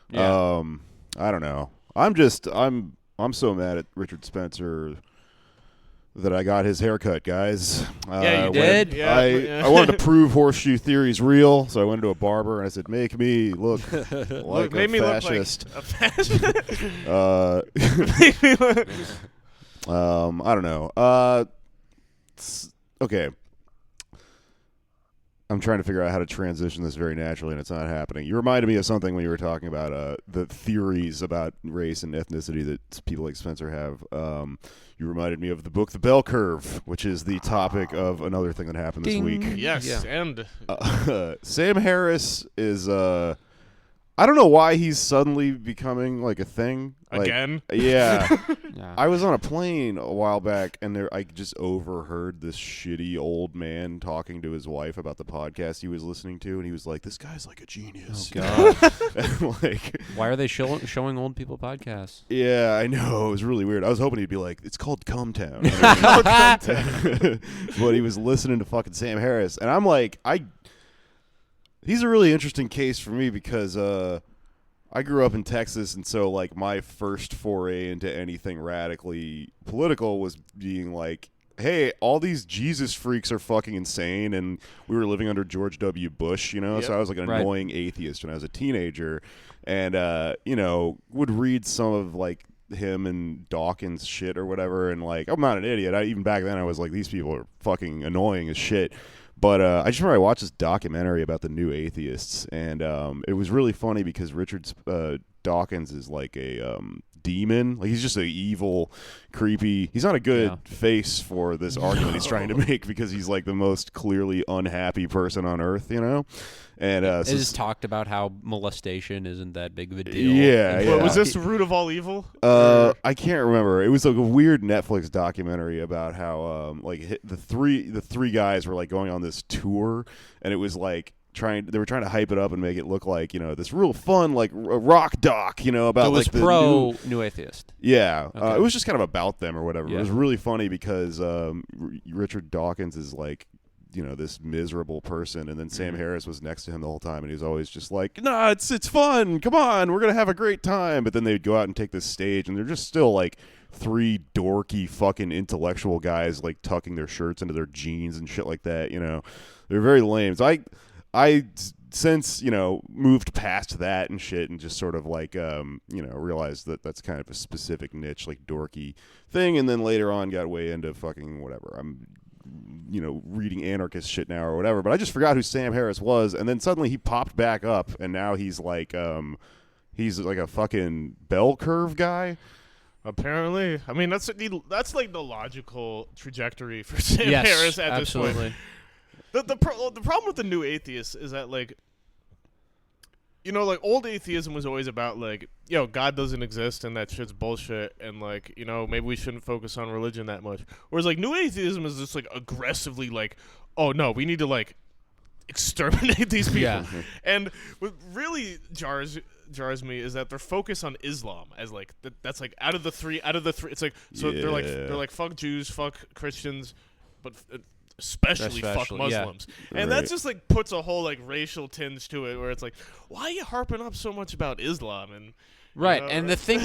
Yeah. I don't know. I'm so mad at Richard Spencer that I got his haircut, guys. Yeah, you did? I wanted to prove horseshoe theory is real, so I went to a barber and I said, make me look like a fascist. Look like a fascist. Make me look. I don't know. Okay. I'm trying to figure out how to transition this very naturally, and it's not happening. You reminded me of something when you were talking about the theories about race and ethnicity that people like Spencer have. You reminded me of the book The Bell Curve, which is the topic of another thing that happened this week. Yes, and Sam Harris is I don't know why he's suddenly becoming like a thing. Again? Yeah. I was on a plane a while back, and I just overheard this shitty old man talking to his wife about the podcast he was listening to, and he was like, this guy's like a genius. Oh, God. And like, why are they showing old people podcasts? Yeah, I know. It was really weird. I was hoping he'd be like, it's called Cumtown. But he was listening to fucking Sam Harris, and I'm like, he's a really interesting case for me because I grew up in Texas, and so like my first foray into anything radically political was being like, hey, all these Jesus freaks are fucking insane, and we were living under George W. Bush, you know, so I was like an annoying atheist when I was a teenager, and you know, would read some of like him and Dawkins shit or whatever, and like, I'm not an idiot. Even back then I was like, these people are fucking annoying as shit. But I just remember I watched this documentary about the new atheists, and it was really funny because Richard Dawkins is like a demon. Like he's just an evil, creepy. He's not a good face for this argument he's trying to make because he's like the most clearly unhappy person on earth, you know. And it just talked about how molestation isn't that big of a deal. Yeah. Was this the root of all evil? I can't remember. It was like a weird Netflix documentary about how like the three guys were like going on this tour, and it was like they were trying to hype it up and make it look like, you know, this real fun like rock doc, you know, about so it was like pro new atheist. Yeah, okay. It was just kind of about them or whatever. Yeah. It was really funny because Richard Dawkins is like this miserable person, and then Sam Harris was next to him the whole time, and he was always just like, nah, it's fun, come on, we're gonna have a great time. But then they'd go out and take this stage, and they're just still like three dorky fucking intellectual guys like tucking their shirts into their jeans and shit like that. They're very lame. So I since moved past that and shit, and just sort of like realized that that's kind of a specific niche, like dorky thing. And then later on got way into fucking whatever. I'm reading anarchist shit now or whatever, but I just forgot who Sam Harris was, and then suddenly he popped back up, and now he's like a fucking bell curve guy. Apparently, I mean that's like the logical trajectory for Sam Harris at absolutely. this point. The problem with the new atheists is that like old atheism was always about like God doesn't exist and that shit's bullshit, and like maybe we shouldn't focus on religion that much. Whereas like new atheism is just like aggressively like, oh no, we need to like exterminate these people. Yeah. And what really jars me is that their focus on Islam as like that's like out of the three it's like so they're like fuck Jews, fuck Christians, but especially fuck Muslims. Yeah. And that just like puts a whole like racial tinge to it, where it's like, why are you harping up so much about Islam? And right, and the thing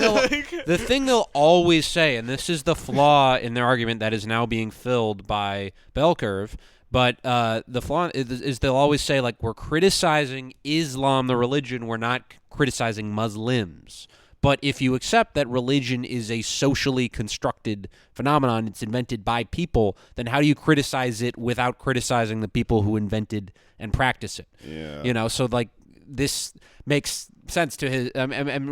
they'll always say, and this is the flaw in their argument that is now being filled by bell curve, but the flaw is they'll always say, like, we're criticizing Islam, the religion, we're not criticizing Muslims. But if you accept that religion is a socially constructed phenomenon, it's invented by people, then how do you criticize it without criticizing the people who invented and practice it? Yeah. So like this makes sense to his.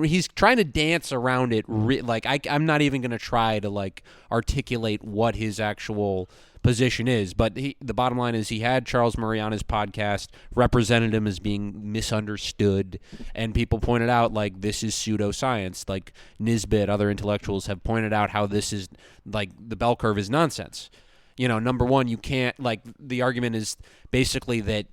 He's trying to dance around it. I'm not even going to try to like articulate what his actual position is, but the bottom line is he had Charles Murray on his podcast, represented him as being misunderstood, and people pointed out like this is pseudoscience. Like Nisbet, other intellectuals have pointed out how this is like the bell curve is nonsense. Number one, you can't like the argument is basically that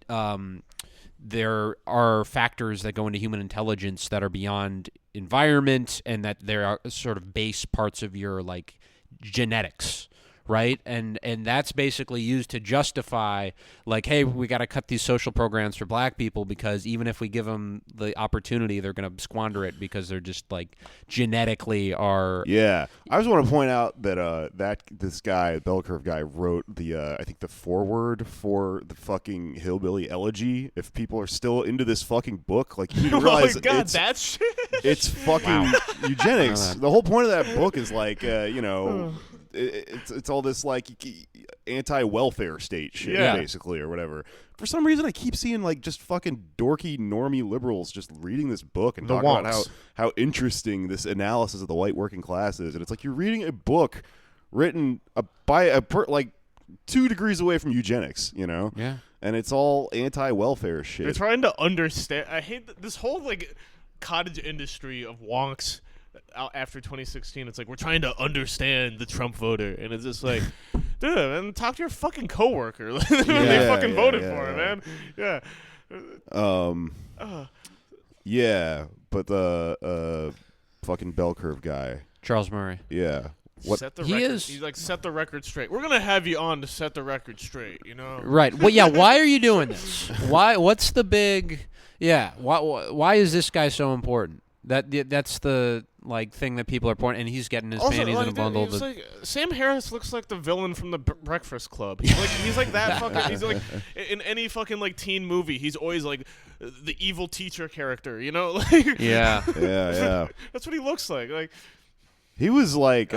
there are factors that go into human intelligence that are beyond environment, and that there are sort of base parts of your like genetics. Right, and that's basically used to justify, like, hey, we got to cut these social programs for black people because even if we give them the opportunity, they're going to squander it because they're just like genetically are. Yeah, I just want to point out that this guy, bell curve guy, wrote the I think the foreword for the fucking Hillbilly Elegy. If people are still into this fucking book, like you realize oh my God, that shit. It's fucking eugenics. The whole point of that book is like it's all this like anti-welfare state shit, basically, or whatever. For some reason, I keep seeing like just fucking dorky normie liberals just reading this book and talking about how interesting this analysis of the white working class is, and it's like you're reading a book written by like 2 degrees away from eugenics, Yeah, and it's all anti-welfare shit. They're trying to understand. I hate this whole like cottage industry of wonks. After 2016, it's like we're trying to understand the Trump voter, and it's just like, dude, man, talk to your fucking coworker. They fucking voted for him, man. Yeah. Yeah, but the fucking bell curve guy, Charles Murray. Yeah. What set the record, he's like, set the record straight. We're gonna have you on to set the record straight, Right. Well, yeah. Why are you doing this? Why? What's the big? Yeah. Why is this guy so important? That's the like thing that people are pointing, and he's getting his panties in a bundle. Like, Sam Harris looks like the villain from the Breakfast Club. He's like that fucking. He's like in any fucking like teen movie. He's always like the evil teacher character. Like, yeah. That's what he looks like. Like he was like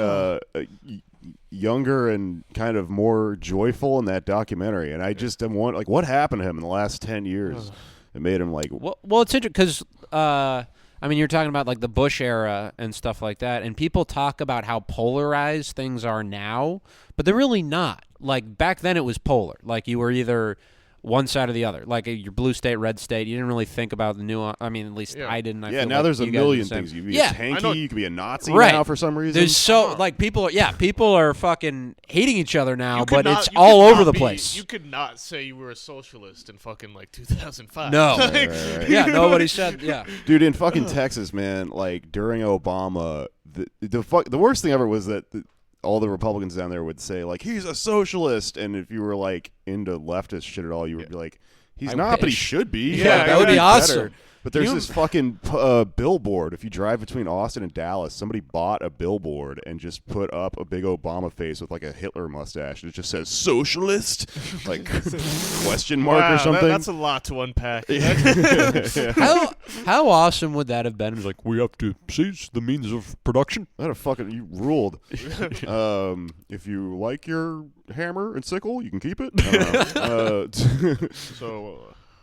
younger and kind of more joyful in that documentary, and I just am wondering like what happened to him in the last 10 years. It made him like. Well, it's interesting because. I mean, you're talking about like the Bush era and stuff like that, and people talk about how polarized things are now, but they're really not. Like back then, it was polar. Like you were either one side or the other. Like your blue state, red state. You didn't really think about the nuance. I mean, at least I didn't. I feel now like there's a million things. You could be a tanky. You could be a Nazi now for some reason. There's people are fucking hating each other now, but it's all over the place. You could not say you were a socialist in fucking like 2005. No. Right. Yeah, nobody said, Dude, in fucking Texas, man, like during Obama, the worst thing ever was that all the Republicans down there would say like he's a socialist, and if you were like into leftist shit at all, you would be like, he's not, but he should be. Yeah, that would be awesome. But there's this fucking billboard. If you drive between Austin and Dallas, somebody bought a billboard and just put up a big Obama face with like a Hitler mustache. And it just says socialist, like question mark or something. That's a lot to unpack. How awesome would that have been? It's like, we have to seize the means of production. That'd have fucking you ruled. If you like your hammer and sickle, you can keep it.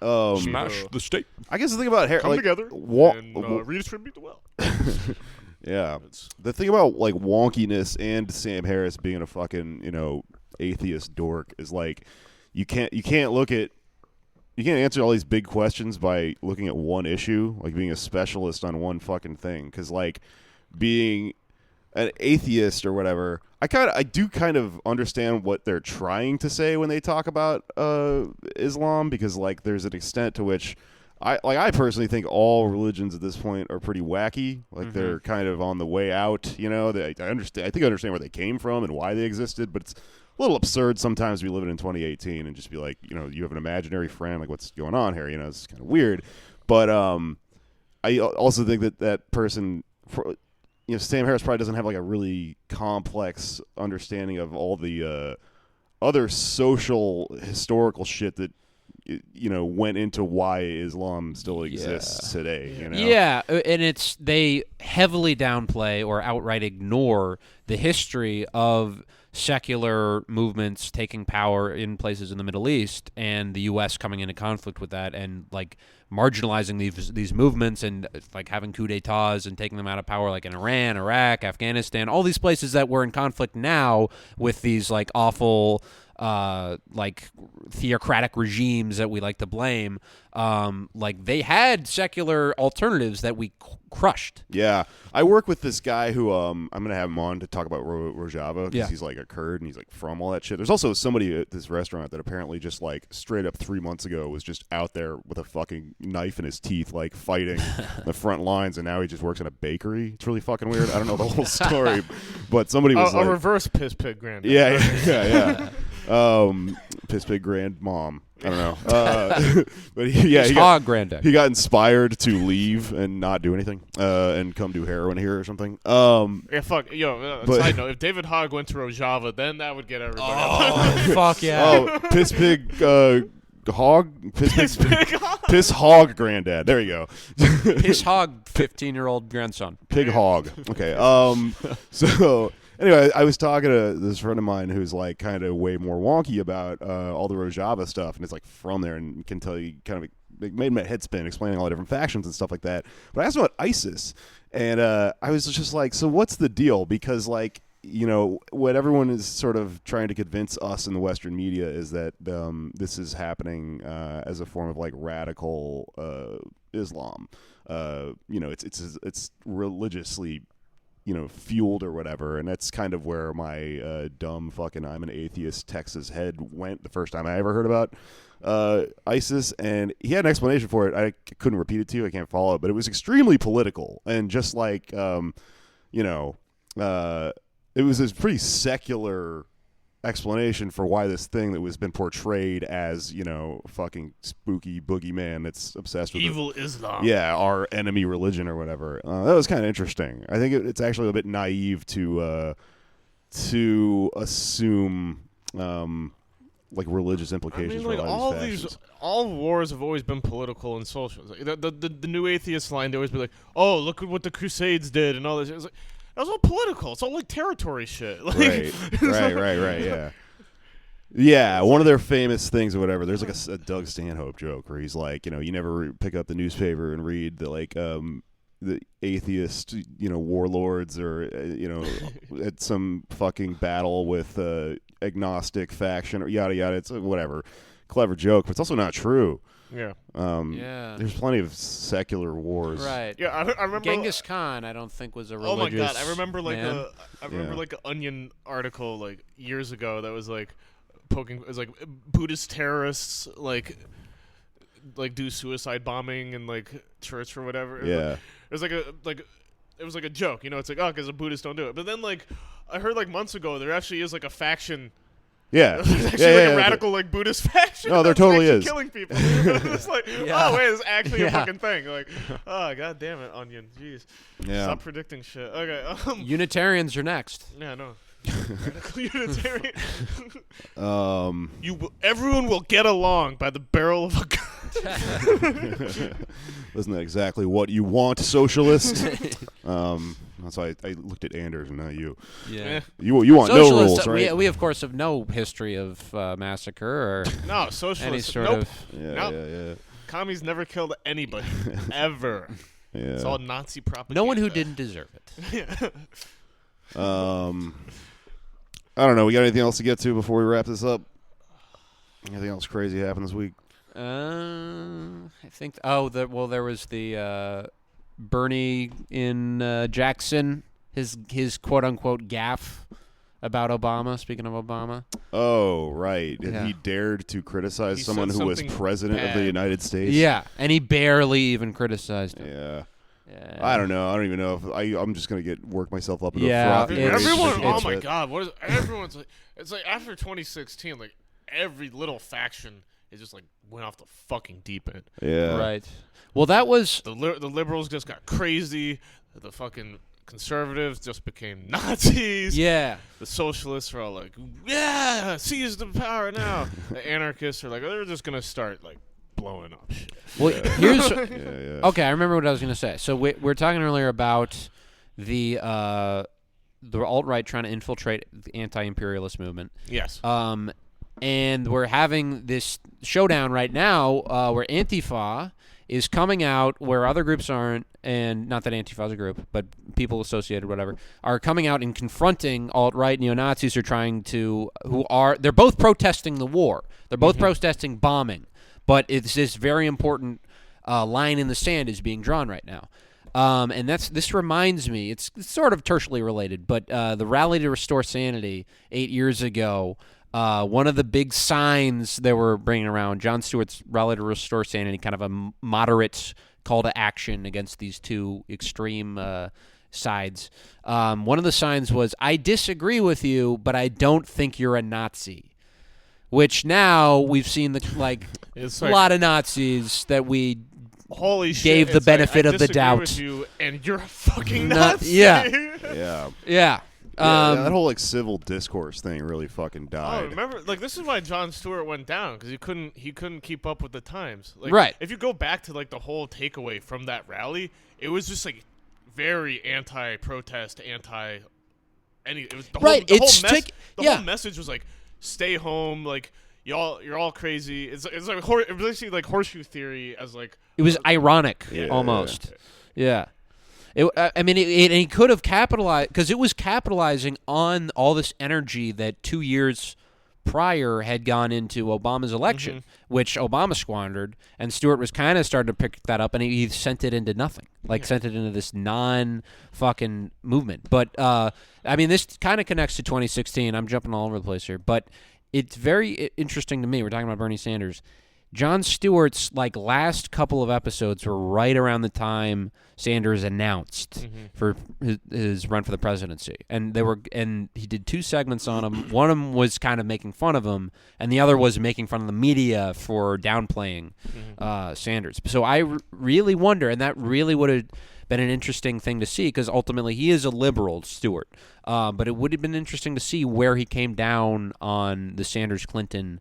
Smash the state. I guess the thing about come together and redistribute the wealth. Yeah, the thing about like wonkiness and Sam Harris being a fucking atheist dork is like you can't answer all these big questions by looking at one issue, like being a specialist on one fucking thing. Because like being an atheist or whatever, I do kind of understand what they're trying to say when they talk about Islam, because like there's an extent to which I personally think all religions at this point are pretty wacky. Like they're kind of on the way out. I think I understand where they came from and why they existed, but it's a little absurd sometimes to be living in 2018 and just be like, you have an imaginary friend. Like, what's going on here? It's kind of weird. But I also think that person. Sam Harris probably doesn't have like a really complex understanding of all the other social historical shit that went into why Islam still exists today. Yeah, and they heavily downplay or outright ignore the history of secular movements taking power in places in the Middle East and the U.S. coming into conflict with that and like marginalizing these movements and like having coup d'etats and taking them out of power, like in Iran, Iraq, Afghanistan, all these places that we're in conflict now with these like awful like theocratic regimes that we like to blame. Like they had secular alternatives that we crushed. Yeah, I work with this guy who I'm gonna have him on to talk about Rojava because he's like a Kurd and he's like from all that shit. There's also somebody at this restaurant that apparently just like straight up 3 months ago was just out there with a fucking knife in his teeth, like fighting the front lines, and now he just works in a bakery. It's really fucking weird. I don't know the whole story, but somebody was like a reverse piss pig granddad. Yeah. Piss pig grand mom. I don't know. But he HOGG granddad. He got inspired to leave and not do anything and come do heroin here or something. Fuck. Side note, if David Hogg went to Rojava, then that would get everybody. Oh, fuck yeah. Piss pig hog? Piss hog granddad. There you go. Piss hog 15-year-old grandson. Pig hog. Okay. So... Anyway, I was talking to this friend of mine who's like kind of way more wonky about all the Rojava stuff, and it's like from there and can tell you kind of it made my head spin explaining all the different factions and stuff like that. But I asked him about ISIS, and I was just like, so what's the deal? Because like what everyone is sort of trying to convince us in the Western media is that this is happening as a form of like radical Islam. It's religiously fueled or whatever, and that's kind of where my dumb fucking I'm an atheist Texas head went the first time I ever heard about ISIS, and he had an explanation for it. I couldn't repeat it to you. I can't follow it, but it was extremely political and just like it was this pretty secular explanation for why this thing that was been portrayed as fucking spooky boogeyman that's obsessed with evil Islam, our enemy religion or whatever. That was kind of interesting. I think it's actually a bit naive to assume like religious implications. Like all wars have always been political and social. Like the new atheist line, they always be like, oh, look at what the Crusades did and all this. It's like, that was all political. It's all like territory shit. Like, right. Yeah. Yeah, one of their famous things or whatever. There's like a Doug Stanhope joke where he's like, you never pick up the newspaper and read the like the atheist, warlords or at some fucking battle with agnostic faction or yada yada. It's whatever. Clever joke, but it's also not true. Yeah. There's plenty of secular wars. Right. Yeah, I remember Genghis Khan. I don't think was a religious. Oh my god, I remember like man. like an Onion article like years ago that was like poking. It was like Buddhist terrorists like do suicide bombing in like church or whatever. It was like a joke, it's like, oh, because the Buddhists don't do it. But then like I heard like months ago there actually is like a faction. Yeah. There's actually like a radical like Buddhist faction. No, there totally is. Killing people. It's like, oh wait, it's actually a fucking thing. Like, oh god damn it, Onion. Jeez. Yeah. Stop predicting shit. Okay. Unitarians are next. Yeah, no. Unitarian. You everyone will get along by the barrel of a gun. Isn't that exactly what you want, socialist? That's why I looked at Anders and not you. Yeah. You want Socialist, no rules, right? We of course have no history of massacre or no socialist. any sort nope. of. Yeah. Commies never killed anybody ever. Yeah. It's all Nazi propaganda. No one who didn't deserve it. I don't know. We got anything else to get to before we wrap this up? Anything else crazy happened this week? I think. There was the Bernie in Jackson. His quote unquote gaffe about Obama. Speaking of Obama. Oh, right. Yeah. He dared to criticize He someone said who was something president of the bad. United States. Yeah, and he barely even criticized him. Yeah. Yeah. I don't know. I don't even know if I'm just gonna work myself up into Yeah, a frothy it's- rage. Everyone, oh it's- my god, what is everyone's like? It's like after 2016, like every little faction is just like went off the fucking deep end. Yeah. Right. Well, that was The liberals just got crazy. The fucking conservatives just became Nazis. yeah. The socialists are all like, yeah, seize the power now. The anarchists are like, they're just gonna start like blowing up shit. Well, here's Yeah. okay. I remember what I was going to say. So we were talking earlier about the alt-right trying to infiltrate the anti-imperialist movement. Yes. And we're having this showdown right now where Antifa is coming out where other groups aren't, and not that Antifa is a group, but people associated, whatever, are coming out and confronting alt-right neo-Nazis they're both protesting the war. They're both protesting bombing. But it's this very important line in the sand is being drawn right now. And this reminds me, it's sort of tertially related, but the Rally to Restore Sanity 8 years ago, one of the big signs they were bringing around, Jon Stewart's Rally to Restore Sanity, kind of a moderate call to action against these two extreme sides. One of the signs was, I disagree with you, but I don't think you're a Nazi. Which now we've seen It's a like, lot of Nazis that we holy shit, gave the it's like, benefit I of the disagree doubt. with you, and you're a fucking Not- Nazi. yeah. Yeah. yeah. That whole civil discourse thing really fucking Oh, died. remember, like this is why Jon Stewart went down because he couldn't keep up with the times. Like, Right. If you go back to like the whole takeaway from that rally, it was just like very anti-protest, any. It was the Right, Whole, it's the yeah. whole message was like, stay home. Like you're all crazy. It's like basically like horseshoe theory as like. It was ironic, Yeah. almost. Yeah. He could have capitalized, because it was capitalizing on all this energy that 2 years prior had gone into Obama's election, which Obama squandered, and Stewart was kind of starting to pick that up, and he sent it into nothing, sent it into this non-fucking movement. But, this kind of connects to 2016. I'm jumping all over the place here, but it's very interesting to me. We're talking about Bernie Sanders. Jon Stewart's last couple of episodes were right around the time Sanders announced for his run for the presidency, and he did two segments on him. One of them was kind of making fun of him, and the other was making fun of the media for downplaying Sanders. So I really wonder, and that really would have been an interesting thing to see, because ultimately he is a liberal, Stewart. But it would have been interesting to see where he came down on the Sanders-Clinton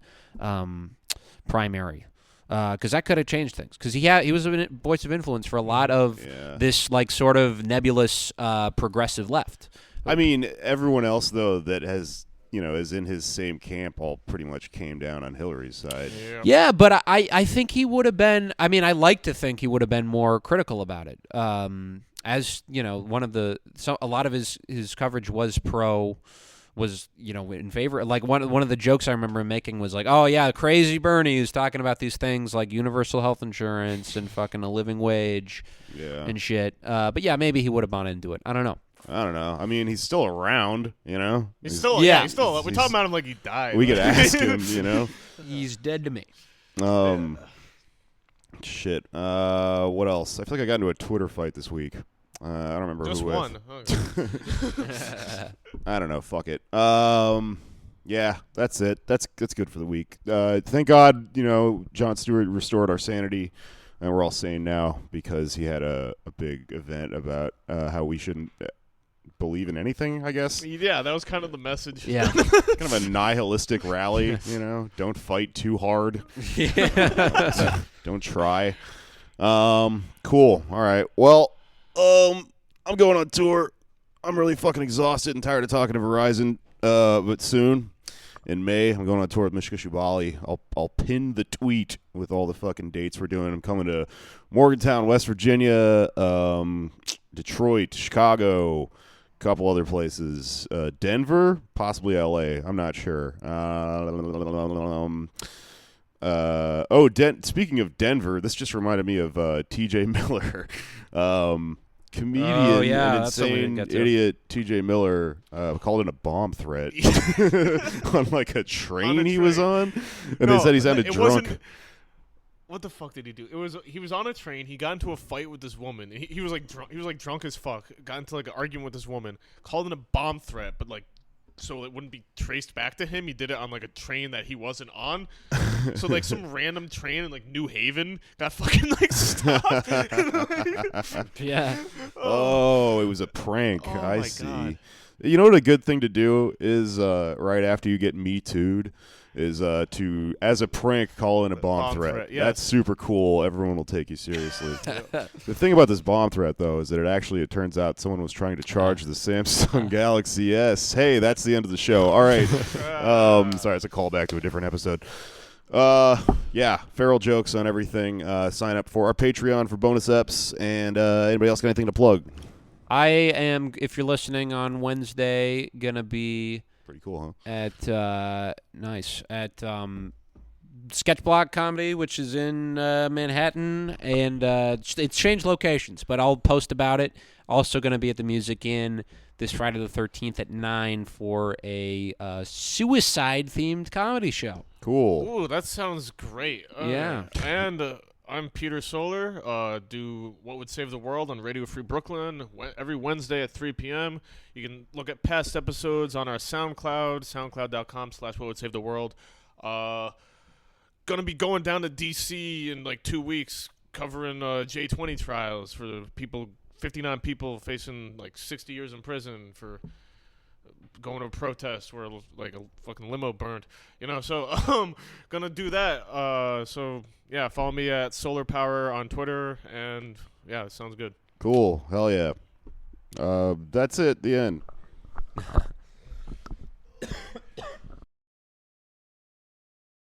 primary, because that could have changed things. Because he was a voice of influence for a lot of this sort of nebulous progressive left. I mean, everyone else though that has is in his same camp all pretty much came down on Hillary's side. Yeah, but I think he would have been. I mean, I like to think he would have been more critical about it. As a lot of his coverage was in favor. Like one of the jokes I remember him making was like, "Oh yeah, crazy Bernie is talking about these things like universal health insurance and fucking a living wage, and shit." But yeah, maybe he would have bought into it. I don't know. I mean, he's still around, He's still we're talking about him like he died. We could ask him, He's dead to me. Shit. What else? I feel like I got into a Twitter fight this week. I don't remember Just who one. I don't know. Fuck it. Yeah, that's it. That's good for the week. Thank God, Jon Stewart restored our sanity, and we're all sane now because he had a big event about how we shouldn't believe in anything, I guess. Yeah, that was kind of the message. Yeah. Kind of a nihilistic rally, Don't fight too hard. Yeah. Don't try. Cool. All right. Well, I'm going on tour. I'm really fucking exhausted and tired of talking to Verizon. But soon, in May, I'm going on tour with Mishka Shubaly. I'll pin the tweet with all the fucking dates we're doing. I'm coming to Morgantown, West Virginia, Detroit, Chicago, a couple other places, Denver, possibly L.A. I'm not sure. Speaking of Denver, this just reminded me of T.J. Miller. Comedian and insane idiot T.J. Miller called in a bomb threat on like a train he was on, and they said he sounded drunk. What the fuck did he do? He was on a train. He got into a fight with this woman. He was like drunk. He was like drunk as fuck. Got into like an argument with this woman. Called in a bomb threat, but like so it wouldn't be traced back to him. He did it on like a train that he wasn't on. So like some random train in like New Haven got fucking like stopped. Yeah. Oh, it was a prank. Oh I my see. God. You know what a good thing to do is right after you get Me Too'd is to, as a prank, call in a bomb threat. Yes. That's super cool. Everyone will take you seriously. The thing about this bomb threat, though, is that it turns out someone was trying to charge the Samsung Galaxy S. Hey, that's the end of the show. All right. Sorry, it's a callback to a different episode. Yeah, feral jokes on everything. Sign up for our Patreon for bonus eps. And anybody else got anything to plug? I am, if you're listening on Wednesday, going to be... Pretty cool, huh? At Sketch Block Comedy, which is in Manhattan, and it's changed locations, but I'll post about it. Also going to be at the Music Inn this Friday the 13th at 9 for a suicide-themed comedy show. Cool. Ooh, that sounds great. Yeah. And I'm Peter Soeller. Do What Would Save the World on Radio Free Brooklyn every Wednesday at 3 p.m. You can look at past episodes on our SoundCloud, soundcloud.com/whatwouldsavetheworld. Gonna be going down to D.C. in like 2 weeks covering J20 trials for the 59 people facing like 60 years in prison for going to a protest where like a fucking limo burned, so gonna do that. So yeah, follow me at Solar Power on Twitter, and yeah, it sounds good. Cool. Hell yeah. That's it. The end.